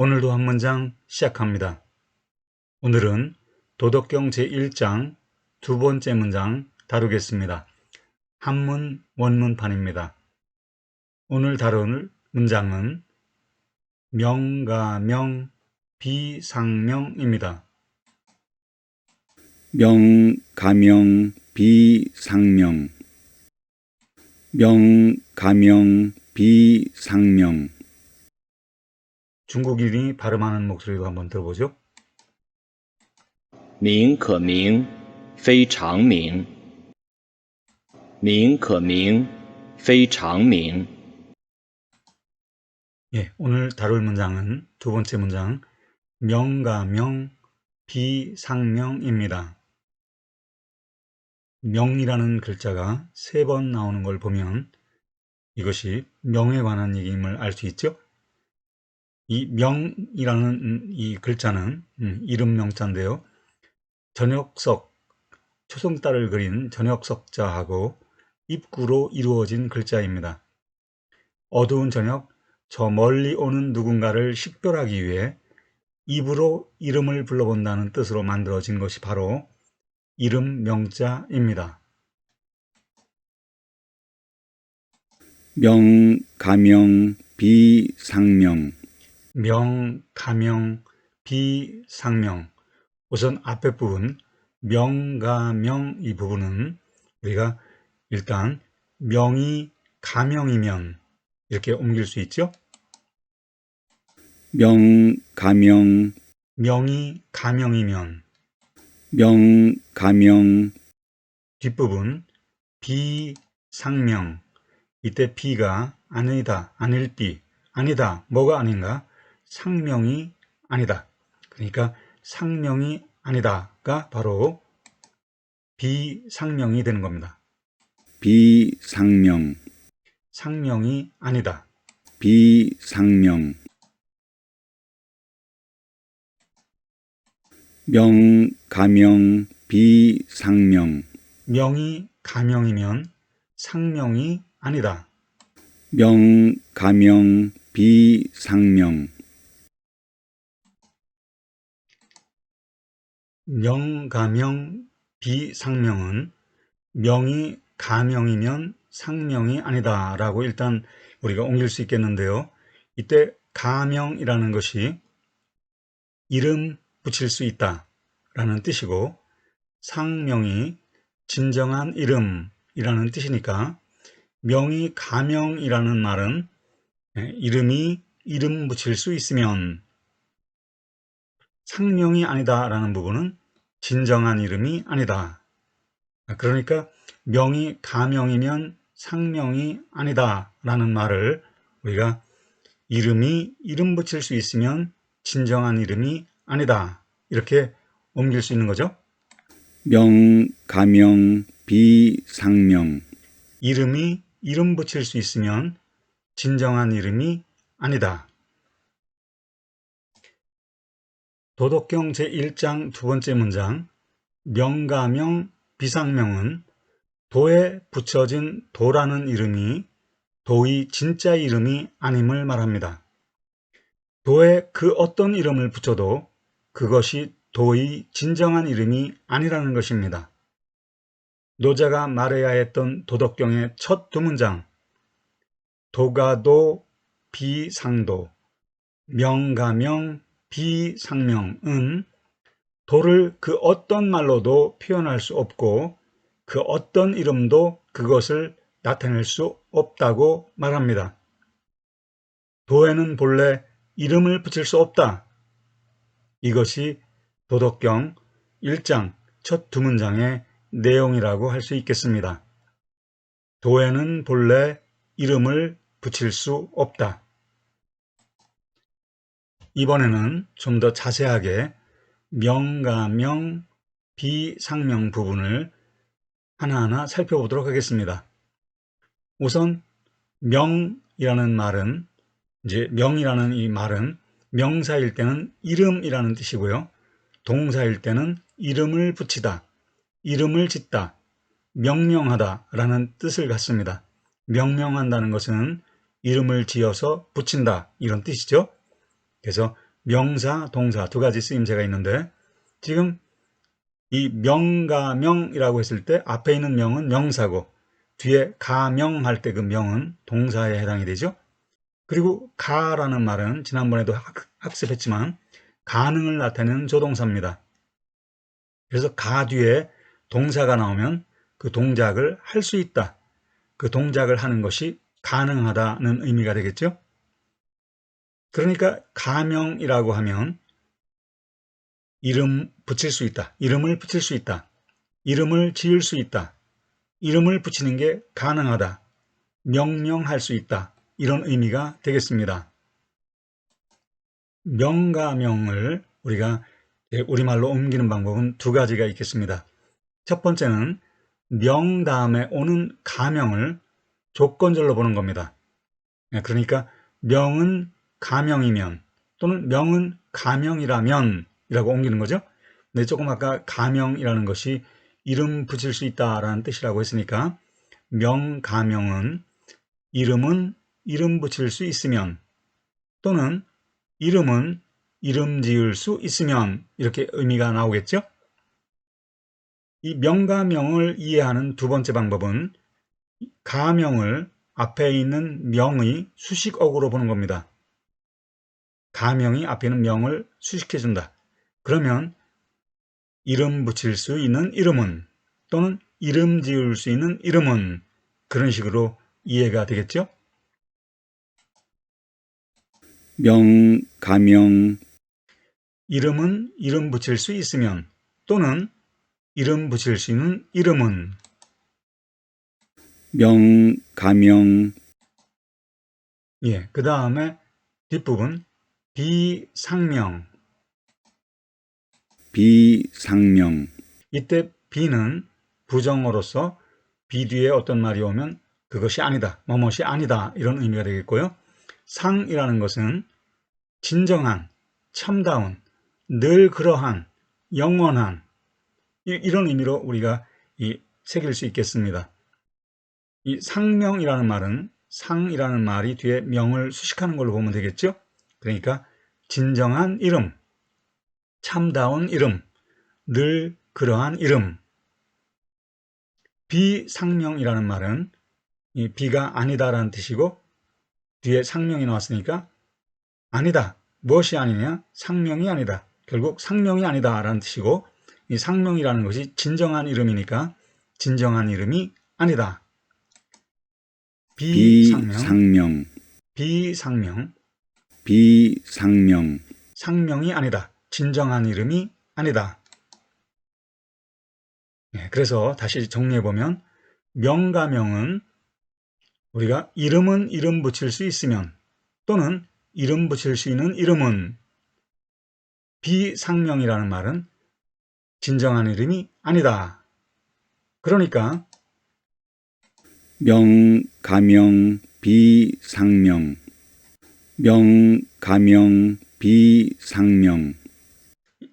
오늘도 한 문장 시작합니다. 오늘은 도덕경 제1장 두 번째 문장 다루겠습니다. 한문 원문판입니다. 오늘 다룰 문장은 명가명 비상명입니다. 명가명 비상명 명가명 비상명 중국인이 발음하는 목소리도 한번 들어보죠. 名可名，非常名。名可名，非常名。 예, 오늘 다룰 문장은 두 번째 문장 명가명 비상명입니다. 명이라는 글자가 3번 나오는 걸 보면 이것이 명에 관한 얘기임을 알 수 있죠. 이 명이라는 이 글자는 이름 명자인데요. 전역석, 초승달을 그린 전역석자하고 입구로 이루어진 글자입니다. 어두운 저녁, 저 멀리 오는 누군가를 식별하기 위해 입으로 이름을 불러본다는 뜻으로 만들어진 것이 바로 이름 명자입니다. 명가명 비상명 명가명 비상명. 우선 앞에 부분 명가명 이 부분은 우리가 일단 명이 가명이면 이렇게 옮길 수 있죠. 명가명 명이 가명이면 명가명 뒷부분 비상명. 이때 비가 아니다, 아닐비, 아니다, 뭐가 아닌가? 상명이 아니다. 그러니까 상명이 아니다가 바로 비상명이 되는 겁니다. 비상명 상명이 아니다. 비상명 명가명 비상명 명이 가명이면 상명이 아니다. 명가명 비상명 명가명 비상명은 명이 가명이면 상명이 아니다 라고 일단 우리가 옮길 수 있겠는데요. 이때 가명이라는 것이 이름 붙일 수 있다 라는 뜻이고 상명이 진정한 이름이라는 뜻이니까 명이 가명이라는 말은 이름이 이름 붙일 수 있으면, 상명이 아니다 라는 부분은 진정한 이름이 아니다. 그러니까 명이 가명이면 상명이 아니다 라는 말을 우리가 이름이 이름 붙일 수 있으면 진정한 이름이 아니다 이렇게 옮길 수 있는 거죠. 명가명 비상명 이름이 이름 붙일 수 있으면 진정한 이름이 아니다. 도덕경 제1장 두 번째 문장 명가명 비상명은 도에 붙여진 도라는 이름이 도의 진짜 이름이 아님을 말합니다. 도에 그 어떤 이름을 붙여도 그것이 도의 진정한 이름이 아니라는 것입니다. 노자가 말해야 했던 도덕경의 첫 두 문장 도가도 비상도 명가명 비상명은 도를 그 어떤 말로도 표현할 수 없고 그 어떤 이름도 그것을 나타낼 수 없다고 말합니다. 도에는 본래 이름을 붙일 수 없다. 이것이 도덕경 1장 첫 두 문장의 내용이라고 할 수 있겠습니다. 도에는 본래 이름을 붙일 수 없다. 이번에는 좀 더 자세하게 명가명 비상명 부분을 하나하나 살펴보도록 하겠습니다. 우선 명이라는 말은 명이라는 이 말은 명사일 때는 이름이라는 뜻이고요. 동사일 때는 이름을 붙이다, 이름을 짓다, 명명하다 라는 뜻을 갖습니다. 명명한다는 것은 이름을 지어서 붙인다 이런 뜻이죠. 그래서 명사, 동사 두 가지 쓰임새가 있는데 지금 이 명가명이라고 했을 때 앞에 있는 명은 명사고 뒤에 가명할 때 그 명은 동사에 해당이 되죠. 그리고 가라는 말은 지난번에도 학습했지만 가능을 나타내는 조동사입니다. 그래서 가 뒤에 동사가 나오면 그 동작을 할 수 있다. 그 동작을 하는 것이 가능하다는 의미가 되겠죠. 그러니까 가명이라고 하면 이름 붙일 수 있다. 이름을 붙일 수 있다. 이름을 지을 수 있다. 이름을 붙이는 게 가능하다. 명명할 수 있다. 이런 의미가 되겠습니다. 명가명을 우리가 우리말로 옮기는 방법은 두 가지가 있겠습니다. 첫 번째는 명 다음에 오는 가명을 조건절로 보는 겁니다. 그러니까 명은 가명이면 또는 명은 가명이라면 이라고 옮기는 거죠. 근데 조금 아까 가명이라는 것이 이름 붙일 수 있다라는 뜻이라고 했으니까 명가명은 이름은 이름 붙일 수 있으면 또는 이름은 이름 지을 수 있으면 이렇게 의미가 나오겠죠. 이 명가명을 이해하는 두 번째 방법은 가명을 앞에 있는 명의 수식어구로 보는 겁니다. 가명이 앞에 있는 명을 수식해준다. 그러면 이름 붙일 수 있는 이름은 또는 이름 지을 수 있는 이름은 그런 식으로 이해가 되겠죠? 명, 가명, 이름은 이름 붙일 수 있으면 또는 이름 붙일 수 있는 이름은 명, 가명, 그 다음에 뒷부분 비상명. 비상명, 이때 비는 부정어로서 비 뒤에 어떤 말이 오면 그것이 아니다, 뭐뭇이 아니다 이런 의미가 되겠고요. 상이라는 것은 진정한, 참다운, 늘 그러한, 영원한 이런 의미로 우리가 새길 수 있겠습니다. 이 상명이라는 말은 상이라는 말이 뒤에 명을 수식하는 걸로 보면 되겠죠. 그러니까 진정한 이름, 참다운 이름, 늘 그러한 이름. 비상명이라는 말은 이 비가 아니다라는 뜻이고 뒤에 상명이 나왔으니까 아니다. 무엇이 아니냐? 상명이 아니다. 결국 상명이 아니다라는 뜻이고 이 상명이라는 것이 진정한 이름이니까 진정한 이름이 아니다. 비상명, 비상명, 비상명, 상명이 아니다. 진정한 이름이 아니다. 그래서 다시 정리해보면 명가명은 우리가 이름은 이름 붙일 수 있으면 또는 이름 붙일 수 있는 이름은 비상명이라는 말은 진정한 이름이 아니다. 그러니까 명, 가명, 비상명, 명, 가명, 비상명,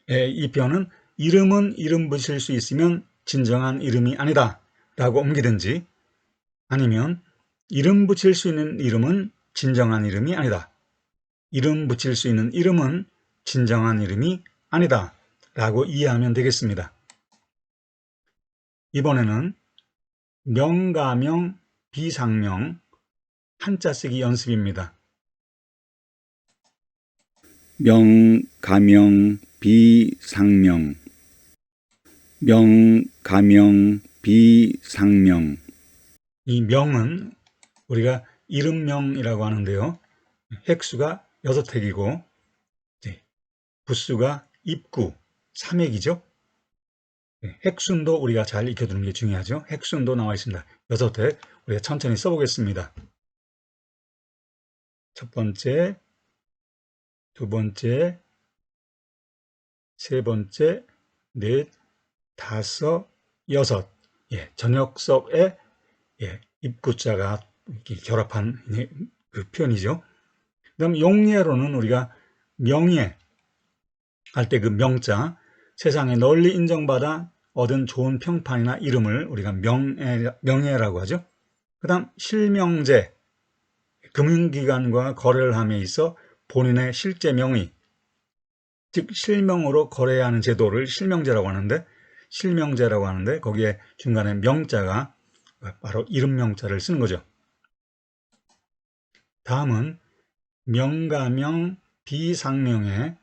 이 표현은 이름은 이름 붙일 수 있으면 진정한 이름이 아니다 라고 옮기든지 아니면 이름 붙일 수 있는 이름은 진정한 이름이 아니다. 이름 붙일 수 있는 이름은 진정한 이름이 아니다 라고 이해하면 되겠습니다. 이번에는 명가명, 비상명 한자 쓰기 연습입니다. 명, 가명, 비상명, 명, 가명, 비상명, 이 명은 우리가 이름명이라고 하는데요. 획수가 6획이고 부수가 입구, 3획이죠. 획순도 우리가 잘 익혀두는 게 중요하죠. 획순도 나와 있습니다. 6획 우리가 천천히 써보겠습니다. 첫 번째, 두 번째, 세 번째, 넷, 다섯, 여섯. 전역섭의 입구자가 이렇게 결합한 그 표현이죠. 그 다음 용예로는 우리가 명예 할 때 그 명자, 세상에 널리 인정받아 얻은 좋은 평판이나 이름을 우리가 명예라고 하죠. 그 다음 실명제, 금융기관과 거래를 함에 있어 본인의 실제 명의, 즉 실명으로 거래해야 하는 제도를 실명제라고 하는데 거기에 중간에 명자가 바로 이름 명자를 쓰는 거죠. 다음은 명가명 비상명의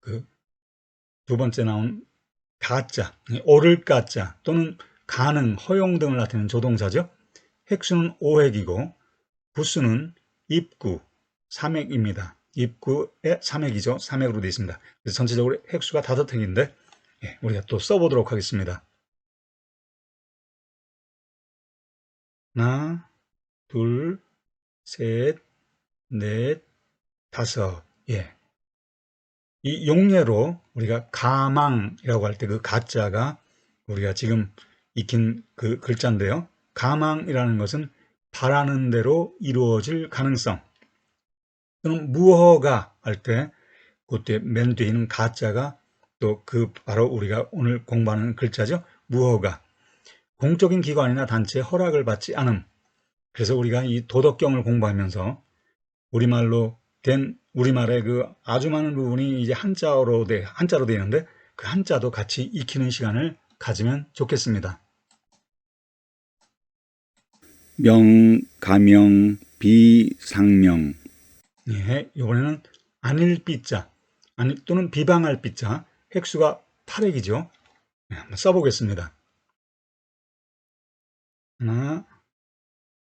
그 두 번째 나온 가짜, 옳을 가짜 또는 가능, 허용 등을 나타내는 조동사죠. 획수는 오획이고 부수는 입구, 삼획입니다. 입구에 삼획이죠. 삼획으로 되어 있습니다. 그래서 전체적으로 획수가 5획인데 우리가 또 써보도록 하겠습니다. 하나, 둘, 셋, 넷, 다섯. 이 용례로 우리가 가망이라고 할 때 그 가짜가 우리가 지금 익힌 그 글자인데요. 가망이라는 것은 바라는 대로 이루어질 가능성 또는 무허가 할 때 그때 맨 뒤에 있는 가짜가 또 그 바로 우리가 오늘 공부하는 글자죠. 무허가. 공적인 기관이나 단체의 허락을 받지 않음. 그래서 우리가 이 도덕경을 공부하면서 우리말로 된 우리말의 그 아주 많은 부분이 이제 한자로 되어 있는데 그 한자도 같이 익히는 시간을 가지면 좋겠습니다. 명, 가명, 비상명. 이번에는 아닐 삐자, 또는 비방할 삐자, 획수가 8획이죠. 한번 써보겠습니다. 하나,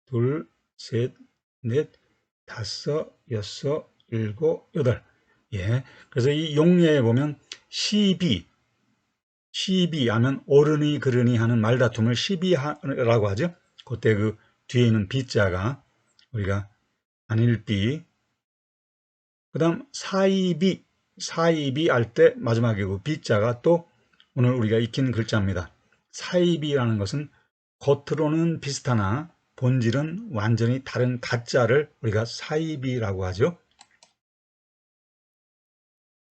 둘, 셋, 넷, 다섯, 여섯, 일곱, 여덟. 그래서 이 용례에 보면 시비 하면 옳으니 그르니 하는 말다툼을 시비라고 하죠. 그때 그 뒤에 있는 비자가 우리가 안일비, 그 다음 사이비 할 때 마지막에 그 비자가 또 오늘 우리가 익힌 글자입니다. 사이비라는 것은 겉으로는 비슷하나 본질은 완전히 다른 가짜를 우리가 사이비라고 하죠.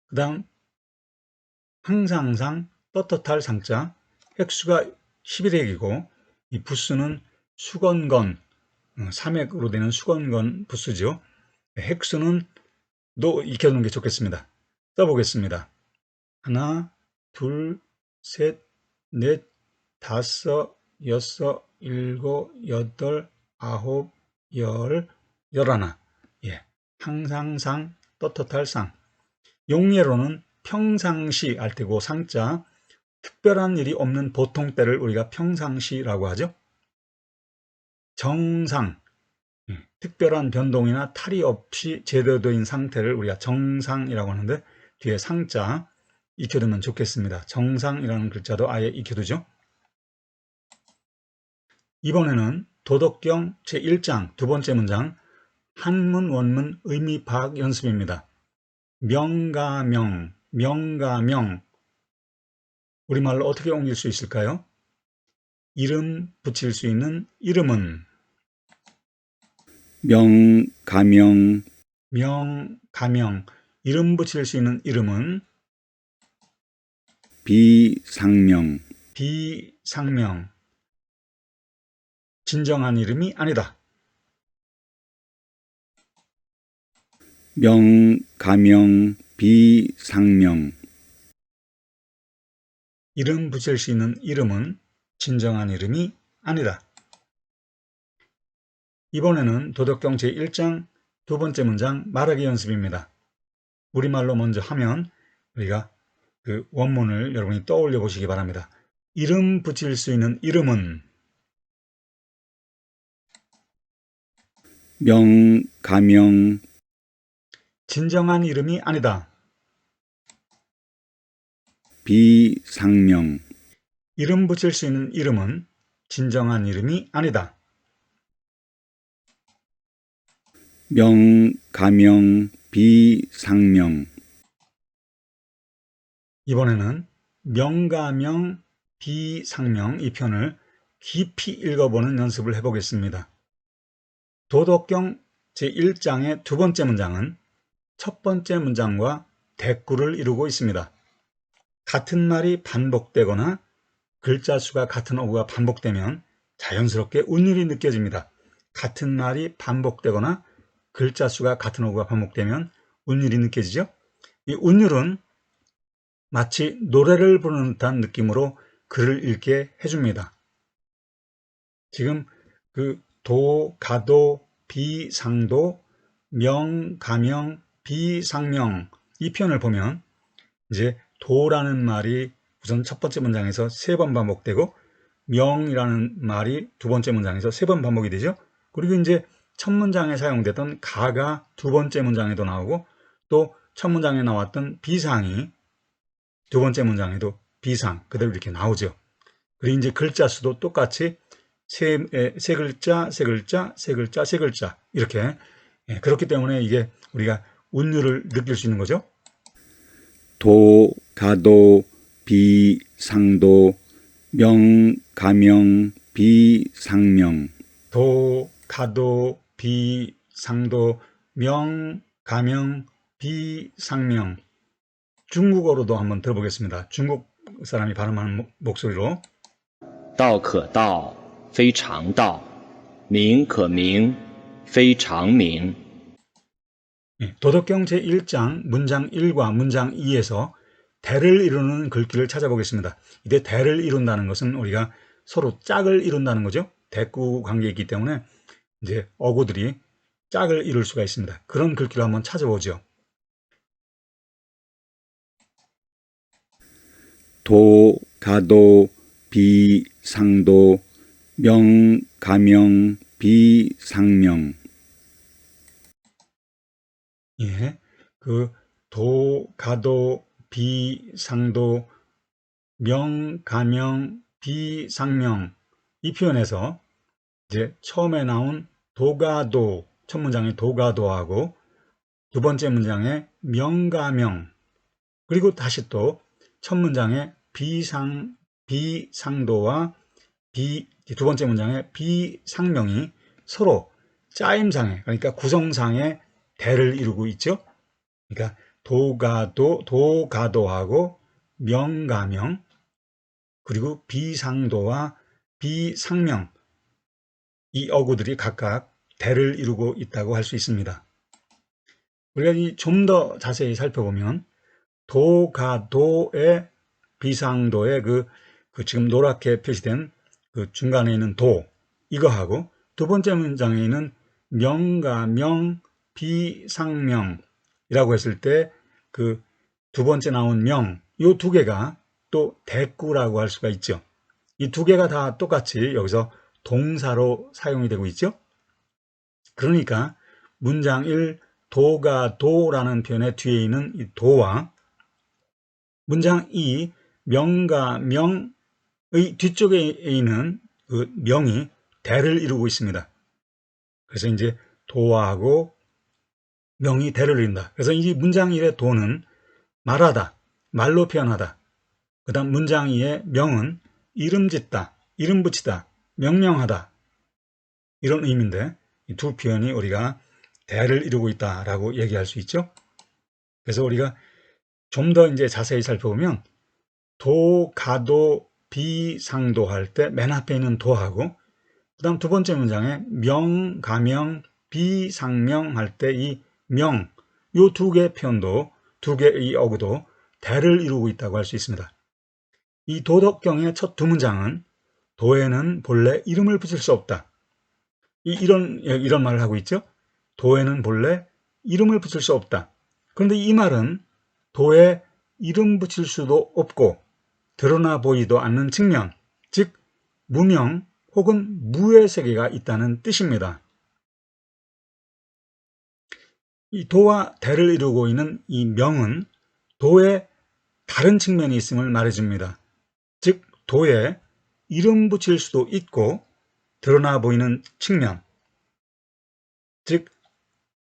그 다음 항상상 떳떳할 상자, 획수가 11획이고 이 부수는 수건건, 삼획으로 되는 수건건 부수죠. 획수는 또 익혀두는 게 좋겠습니다. 써보겠습니다. 하나, 둘, 셋, 넷, 다섯, 여섯, 일곱, 여덟, 아홉, 열, 열하나. 항상상, 떳떳할 상. 용례로는 평상시 할 때고 상자, 특별한 일이 없는 보통 때를 우리가 평상시라고 하죠. 정상, 특별한 변동이나 탈이 없이 제대로 된 상태를 우리가 정상이라고 하는데 뒤에 상자 익혀두면 좋겠습니다. 정상이라는 글자도 아예 익혀두죠. 이번에는 도덕경 제1장 두 번째 문장 한문 원문 의미 파악 연습입니다. 명가명, 우리말로 어떻게 옮길 수 있을까요? 이름 붙일 수 있는 이름은 명, 가명, 이름 붙일 수 있는 이름은 비상명. 진정한 이름이 아니다. 명, 가명, 비상명. 이름 붙일 수 있는 이름은 진정한 이름이 아니다. 이번에는 도덕경 제1장 두 번째 문장 말하기 연습입니다. 우리말로 먼저 하면 우리가 그 원문을 여러분이 떠올려 보시기 바랍니다. 이름 붙일 수 있는 이름은 명, 가명, 진정한 이름이 아니다. 비상명. 이름 붙일 수 있는 이름은 진정한 이름이 아니다. 명, 가명, 비상명. 이번에는 명가명, 비상명 이 편을 깊이 읽어보는 연습을 해보겠습니다. 도덕경 제1장의 두 번째 문장은 첫 번째 문장과 대꾸를 이루고 있습니다. 같은 말이 반복되거나 글자 수가 같은 어구가 반복되면 자연스럽게 운율이 느껴집니다. 같은 말이 반복되거나 글자 수가 같은 어구가 반복되면 운율이 느껴지죠? 이 운율은 마치 노래를 부르는 듯한 느낌으로 글을 읽게 해줍니다. 지금 그 도, 가도, 비, 상도, 명, 가명, 비, 상명 이 표현을 보면 이제 도라는 말이 우선 첫 번째 문장에서 3번 반복되고 명이라는 말이 두 번째 문장에서 3번 반복이 되죠. 그리고 이제 첫 문장에 사용되던 가가 두 번째 문장에도 나오고 또 첫 문장에 나왔던 비상이 두 번째 문장에도 비상 그대로 이렇게 나오죠. 그리고 이제 글자 수도 똑같이 세 글자, 세 글자, 세 글자, 세 글자 이렇게 그렇기 때문에 이게 우리가 운율을 느낄 수 있는 거죠. 도, 가도, 비, 상도, 명, 가명, 비, 상명. 도, 가도, 비, 상도, 명, 가명, 비, 상명. 중국어로도 한번 들어보겠습니다. 중국 사람이 발음하는 목소리로 道可道，非常道；名可名，非常名。 도덕경 제1장 문장 1과 문장 2에서 대를 이루는 글귀를 찾아보겠습니다. 이때 대를 이룬다는 것은 우리가 서로 짝을 이룬다는 거죠. 대구 관계에 있기 때문에 이제 어구들이 짝을 이룰 수가 있습니다. 그런 글귀를 한번 찾아보죠. 도, 가도, 비, 상도, 명, 가명, 비, 상명. 예, 그 도, 가도, 비, 상도, 명, 가명, 비, 상명 이 표현에서 이제 처음에 나온 도가도 첫 문장의 도가도하고 두 번째 문장의 명가명 그리고 다시 또 첫 문장의 비상도와 두 번째 문장의 비상명이 서로 짜임상에 그러니까 구성상에 대를 이루고 있죠. 그러니까 도가도하고 명가명 그리고 비상도와 비상명 이 어구들이 각각 대를 이루고 있다고 할 수 있습니다. 우리가 좀 더 자세히 살펴보면 도가도의 비상도의 그 지금 노랗게 표시된 그 중간에 있는 도 이거하고 두 번째 문장에 있는 명가명 비상명이라고 했을 때 그 두 번째 나온 명 이 두 개가 또 대꾸라고 할 수가 있죠. 이 두 개가 다 똑같이 여기서 동사로 사용이 되고 있죠. 그러니까 문장 1 도가도라는 표현의 뒤에 있는 이 도와 문장 2 명가명의 뒤쪽에 있는 그 명이 대를 이루고 있습니다. 그래서 이제 도하고 명이 대를 이룬다. 그래서 이 문장 1의 도는 말하다, 말로 표현하다. 그 다음 문장 2의 명은 이름 짓다, 이름 붙이다, 명명하다. 이런 의미인데 이 두 표현이 우리가 대를 이루고 있다라고 얘기할 수 있죠. 그래서 우리가 좀 더 이제 자세히 살펴보면 도, 가도, 비, 상도 할 때 맨 앞에 있는 도하고 그 다음 두 번째 문장에 명, 가명, 비, 상명 할 때 이 명, 요 두 개의 표현도 두 개의 어구도 대를 이루고 있다고 할 수 있습니다. 이 도덕경의 첫 두 문장은 도에는 본래 이름을 붙일 수 없다. 이런 말을 하고 있죠. 도에는 본래 이름을 붙일 수 없다. 그런데 이 말은 도에 이름 붙일 수도 없고 드러나 보이도 않는 측면, 즉 무명 혹은 무의 세계가 있다는 뜻입니다. 이 도와 대를 이루고 있는 이 명은 도에 다른 측면이 있음을 말해줍니다. 즉 도에 이름 붙일 수도 있고 드러나 보이는 측면, 즉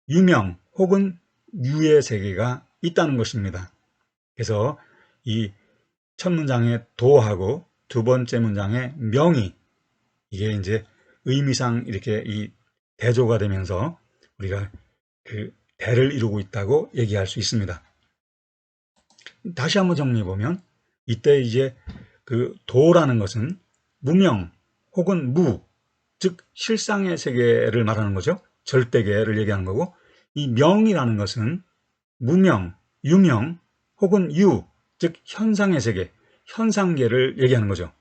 유명 혹은 유의 세계가 있다는 것입니다. 그래서 이 첫 문장의 도하고 두 번째 문장의 명이 이게 이제 의미상 이렇게 이 대조가 되면서 우리가 그 대를 이루고 있다고 얘기할 수 있습니다. 다시 한번 정리해 보면 이때 이제 그 도라는 것은 무명 혹은 무, 즉 실상의 세계를 말하는 거죠. 절대계를 얘기하는 거고 이 명이라는 것은 무명, 유명 혹은 유, 즉 현상의 세계, 현상계를 얘기하는 거죠.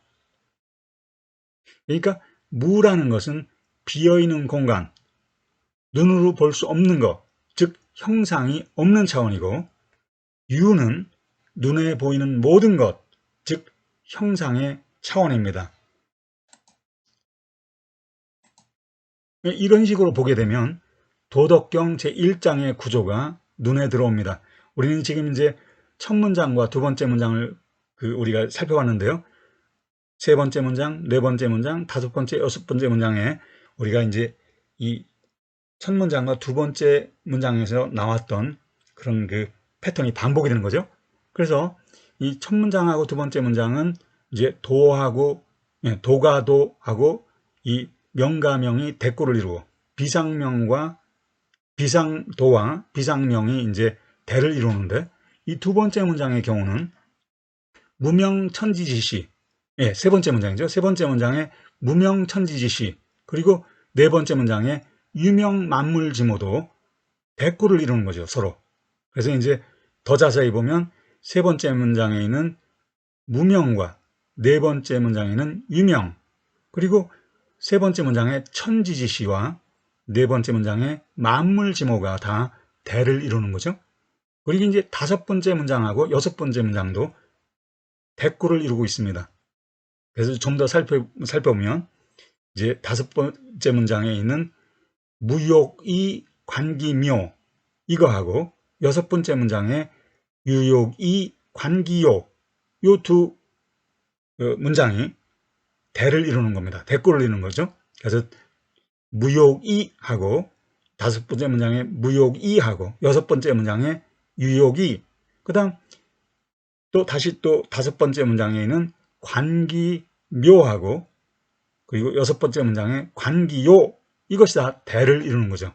그러니까 무라는 것은 비어있는 공간, 눈으로 볼 수 없는 것, 즉 형상이 없는 차원이고, 유는 눈에 보이는 모든 것, 즉 형상의 차원입니다. 이런 식으로 보게 되면 도덕경 제1장의 구조가 눈에 들어옵니다. 우리는 지금 이제 첫 문장과 두 번째 문장을 우리가 살펴봤는데요. 세 번째 문장, 네 번째 문장, 다섯 번째, 여섯 번째 문장에 우리가 이제 이 첫 문장과 두 번째 문장에서 나왔던 그런 패턴이 반복이 되는 거죠. 그래서 이 첫 문장하고 두 번째 문장은 이제 도하고 도가도하고 이 명가명이 대꾸를 이루고, 비상명과 비상도와 비상명이 이제 대를 이루는데, 이 두 번째 문장의 경우는 무명천지지시, 세 번째 문장이죠. 세 번째 문장에 무명천지지시, 그리고 네 번째 문장에 유명만물지모도 대꾸를 이루는 거죠, 서로. 그래서 이제 더 자세히 보면 세 번째 문장에 있는 무명과 네 번째 문장에는 유명, 그리고 세 번째 문장의 천지지시와 네 번째 문장의 만물지모가 다 대를 이루는 거죠. 그리고 이제 다섯 번째 문장하고 여섯 번째 문장도 대꾸를 이루고 있습니다. 그래서 좀 더 살펴보면 이제 다섯 번째 문장에 있는 무욕이 관기묘, 이거하고 여섯 번째 문장에 유욕이 관기요, 요 두 문장이 대를 이루는 겁니다. 대꾸를 이루는 거죠. 그래서 무욕이 하고 다섯 번째 문장에 무욕이 하고 여섯 번째 문장에 유욕이, 그 다음 또 다시 또 다섯 번째 문장에는 관기묘하고, 그리고 여섯 번째 문장에 관기요, 이것이 다 대를 이루는 거죠.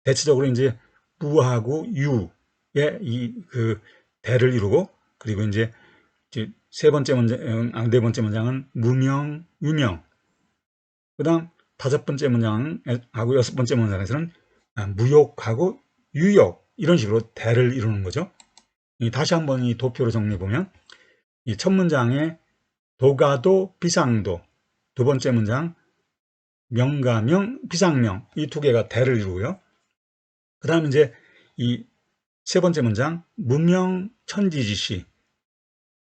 대체적으로 이제 무하고 유의 대를 이루고, 그리고 이제 세 번째 문장, 네 번째 문장은 무명, 유명, 그 다음 다섯 번째 문장하고 여섯 번째 문장에서는 무욕하고 유욕, 이런 식으로 대를 이루는 거죠. 다시 한번 이 도표로 정리해보면, 이 첫 문장에 도가도, 비상도, 두 번째 문장 명가명, 비상명, 이 두 개가 대를 이루고요. 그 다음 이제 이 세 번째 문장 무명, 천지지시,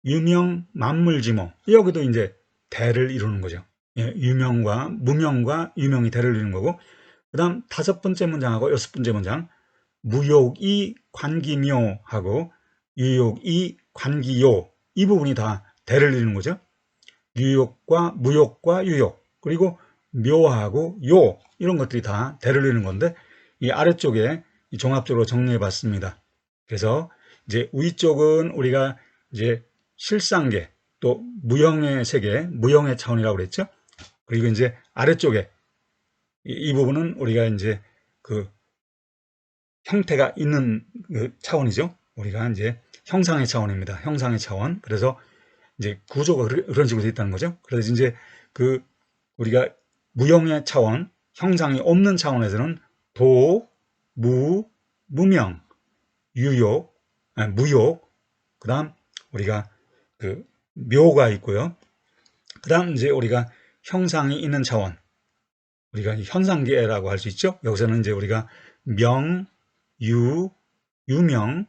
유명, 만물지모, 여기도 이제 대를 이루는 거죠. 유명과 무명과 유명이 대를 이루는 거고, 그 다음 다섯 번째 문장하고 여섯 번째 문장 무욕이 관기묘하고 유욕이 관기요, 이 부분이 다 대를 이루는 거죠. 유욕과 무욕과 유욕, 그리고 묘하고 요, 이런 것들이 다 대를 이루는 건데, 이 아래쪽에 종합적으로 정리해 봤습니다. 그래서 이제 위쪽은 우리가 이제 실상계, 또 무형의 세계, 무형의 차원이라고 그랬죠. 그리고 이제 아래쪽에 이 부분은 우리가 이제 형태가 있는 차원이죠. 우리가 이제 형상의 차원입니다. 형상의 차원. 그래서 이제 구조가 그런 식으로 되어 있다는 거죠. 그래서 이제 우리가 무형의 차원, 형상이 없는 차원에서는 도, 무, 무명, 유욕, 무욕, 그 다음 우리가 묘가 있고요. 그 다음 이제 우리가 형상이 있는 차원, 우리가 현상계라고 할 수 있죠. 여기서는 이제 우리가 명, 유, 유명,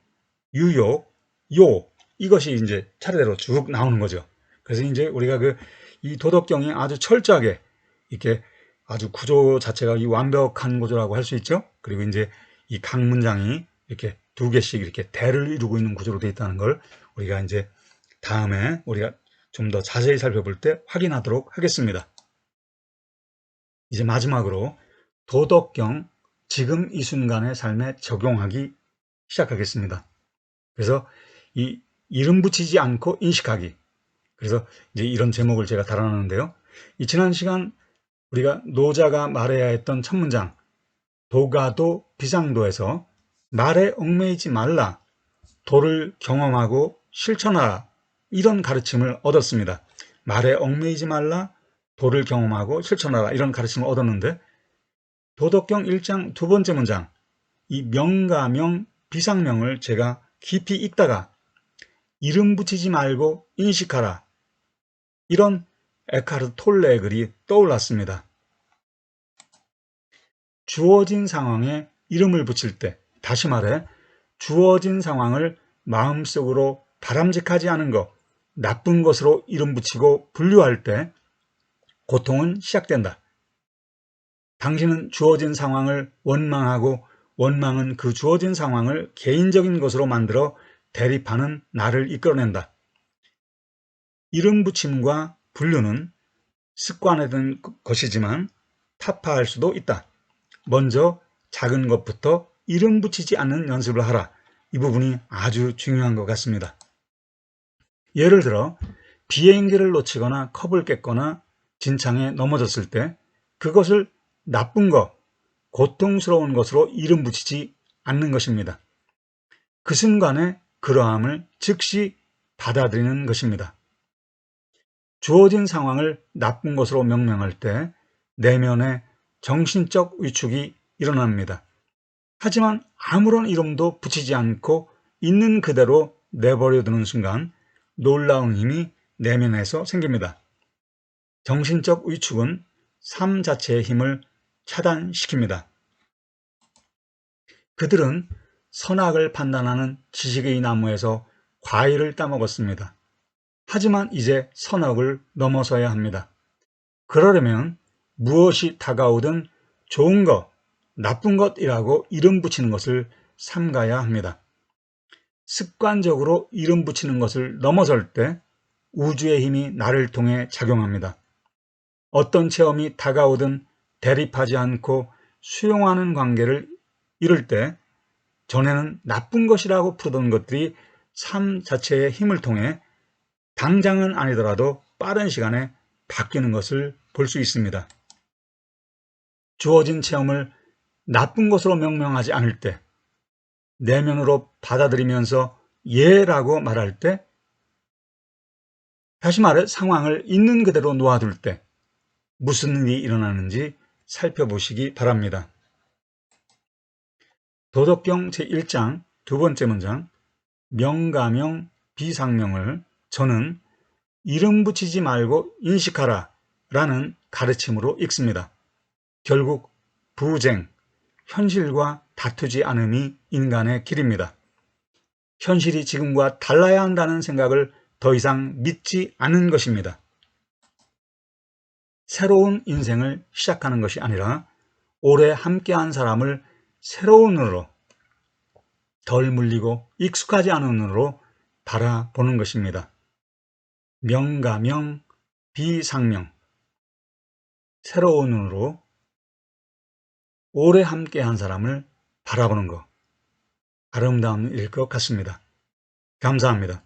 유욕, 요, 이것이 이제 차례대로 쭉 나오는 거죠. 그래서 이제 우리가 이 도덕경이 아주 철저하게 이렇게 아주 구조 자체가 이 완벽한 구조라고 할 수 있죠. 그리고 이제 이 각 문장이 이렇게 두 개씩 이렇게 대를 이루고 있는 구조로 되어 있다는 걸 우리가 이제 다음에 우리가 좀 더 자세히 살펴볼 때 확인하도록 하겠습니다. 이제 마지막으로 도덕경 지금 이 순간의 삶에 적용하기 시작하겠습니다. 그래서 이 이름 붙이지 않고 인식하기, 그래서 이제 이런 제목을 제가 달아놨는데요. 이 지난 시간 우리가 노자가 말해야 했던 첫 문장 도가도 비상도에서 말에 얽매이지 말라, 도를 경험하고 실천하라, 이런 가르침을 얻었습니다. 말에 얽매이지 말라, 도를 경험하고 실천하라, 이런 가르침을 얻었는데, 도덕경 1장 두 번째 문장 이 명가명, 비상명을 제가 깊이 읽다가 이름 붙이지 말고 인식하라. 이런 에카르트 톨레의 글이 떠올랐습니다. 주어진 상황에 이름을 붙일 때, 다시 말해 주어진 상황을 마음속으로 바람직하지 않은 것, 나쁜 것으로 이름 붙이고 분류할 때 고통은 시작된다. 당신은 주어진 상황을 원망하고 원망은 그 주어진 상황을 개인적인 것으로 만들어 대립하는 나를 이끌어낸다. 이름 붙임과 분류는 습관화된 것이지만 타파할 수도 있다. 먼저 작은 것부터 이름 붙이지 않는 연습을 하라. 이 부분이 아주 중요한 것 같습니다. 예를 들어 비행기를 놓치거나 컵을 깼거나 진창에 넘어졌을 때 그것을 나쁜 것, 고통스러운 것으로 이름 붙이지 않는 것입니다. 그 순간에 그러함을 즉시 받아들이는 것입니다. 주어진 상황을 나쁜 것으로 명명할 때 내면에 정신적 위축이 일어납니다. 하지만 아무런 이름도 붙이지 않고 있는 그대로 내버려두는 순간 놀라운 힘이 내면에서 생깁니다. 정신적 위축은 삶 자체의 힘을 차단시킵니다. 그들은 선악을 판단하는 지식의 나무에서 과일을 따먹었습니다. 하지만 이제 선악을 넘어서야 합니다. 그러려면 무엇이 다가오든 좋은 것, 나쁜 것이라고 이름 붙이는 것을 삼가야 합니다. 습관적으로 이름 붙이는 것을 넘어설 때 우주의 힘이 나를 통해 작용합니다. 어떤 체험이 다가오든 대립하지 않고 수용하는 관계를 이룰 때 전에는 나쁜 것이라고 부르던 것들이 삶 자체의 힘을 통해 당장은 아니더라도 빠른 시간에 바뀌는 것을 볼 수 있습니다. 주어진 체험을 나쁜 것으로 명명하지 않을 때, 내면으로 받아들이면서 예라고 말할 때, 다시 말해 상황을 있는 그대로 놓아둘 때 무슨 일이 일어나는지 살펴보시기 바랍니다. 도덕경 제1장 두 번째 문장, 명가명 비상명을 저는 이름 붙이지 말고 인식하라 라는 가르침으로 읽습니다. 결국 부쟁, 현실과 다투지 않음이 인간의 길입니다. 현실이 지금과 달라야 한다는 생각을 더 이상 믿지 않는 것입니다. 새로운 인생을 시작하는 것이 아니라 오래 함께한 사람을 새로운 눈으로, 덜 물리고 익숙하지 않은 눈으로 바라보는 것입니다. 명가명, 비상명, 새로운 눈으로 오래 함께한 사람을 바라보는 것, 아름다운 일일 것 같습니다. 감사합니다.